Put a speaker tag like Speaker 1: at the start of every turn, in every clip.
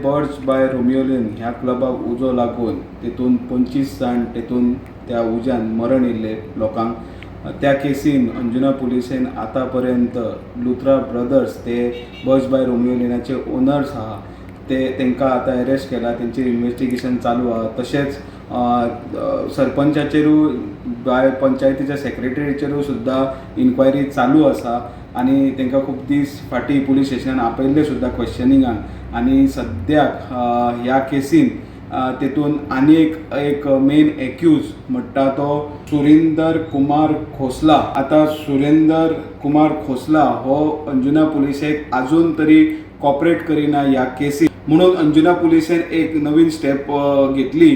Speaker 1: Birds bye रोमियोलिन ह्या क्लबाक उजो लागून तेतून 25 जाण तेतून त्या उज्यान मरण येयल्ले लोकांक त्या केसीन अंजुना पुलिसेन आतां पर्यंत लुथरा ब्रदर्स ते बर्ड्स बाय रोमियोलिनाचे ओनर्स आहा तेंकां आतां अरेस्ट केला, तेंचेर इन्व्हेस्टिगेशन चालू आहा. तशेंच सरपंचाचेरूय बाय पंचायतीच्या सेक्रेटरीचेरूय सुद्दां इन्क्वायरी चालू आसा आनी तेंकां खूब दीस फाटीं पुलीस स्टेशनान आपयल्ले सुद्दां क्वेश्चनिंगाक. आनी सद्याक ह्या केसीन तेतून आनी एक मेन एक्यूज म्हणटा तो सुरेंदर कुमार खोसला. आतां सुरेंदर कुमार खोसला हो अंजुना पुलिसेक आजून तरी कॉपरेट करिना ह्या केसीन. म्हणून अंजुना पुलिसेन एक नवीन स्टेप घेतली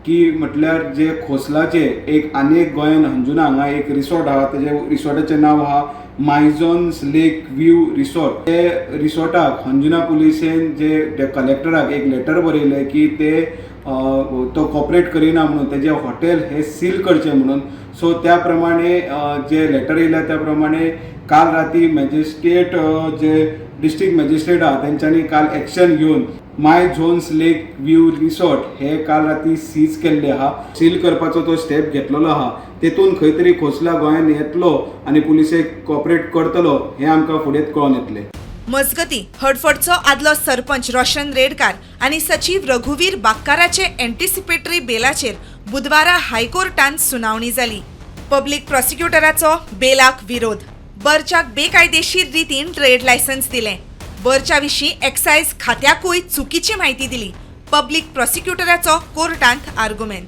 Speaker 1: की म्हटल्यार जे खोसलाचे आनी एक गोंयान अंजुना हांगा एक रिसॉर्ट आहा, तेजे रिसॉर्टाचें नांव आहा मायझॉन्स लेक व्यू रिसॉर्ट. ते रिसॉर्टाक अंजुना पुलिसेन जे कलेक्टराक एक लेटर बरयलें की ते तो कॉपरेट करिना म्हणून, तेजे हॉटेल हे सील करचें म्हणून. सो त्या प्रमाणे जे लेटर येयल्या त्या प्रमाणे काल राती मॅजिस्ट्रेट जे डिस्ट्रिक्ट मॅजिस्ट्रेट आहा तेंच्यांनी काल एक्शन घेवन माय झोन्स लेक व्यू रिसॉर्ट हे काल राती सीज केल्ले आहा. सील करपाचो तो स्टेप घेतलेलो आहा. तेतून खंय तरी खोसला गोंयान येतलो आनी पुलिसेक कॉपरेट करतलो हें आमकां फुडें कळोन येतलें.
Speaker 2: मजगती हडफोडचो आदलो सरपंच रोशन रेडकार आणि सचिव रघुवीर बाक्काराचे एंटिसिपेटरी बेलाचेर बुधवारा हायकोर्टान सुनावणी जाली. पब्लिक प्रॉसिक्युटराचो बेलाक विरोध. बर्चाक बेकायदेशीर रितीन ट्रेड लायसन्स दिलें. बर्च्या विशीं एक्सायज खात्याकूय चुकीची म्हायती दिली. पब्लिक प्रॉसिक्युटराचो कोर्टांत आर्ग्युमेंट.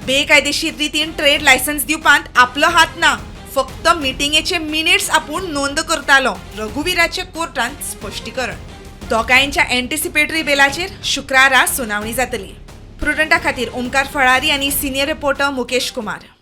Speaker 2: बेकायदेशीर रितीन ट्रेड लायसन्स दिवपांत आपलो हात ना, फक्त मिटिंगेचे मिनिट्स आपूण नोंद करतालो, रघुवीराचे कोर्टांत स्पश्टीकरण. दोगांयच्या एंटिसिपेटरी बेलाचेर शुक्रारा सुनावणी जातली. प्रुडंटा खातीर ओमकार फळारी आनी सिनियर रिपोर्टर मुकेश कुमार.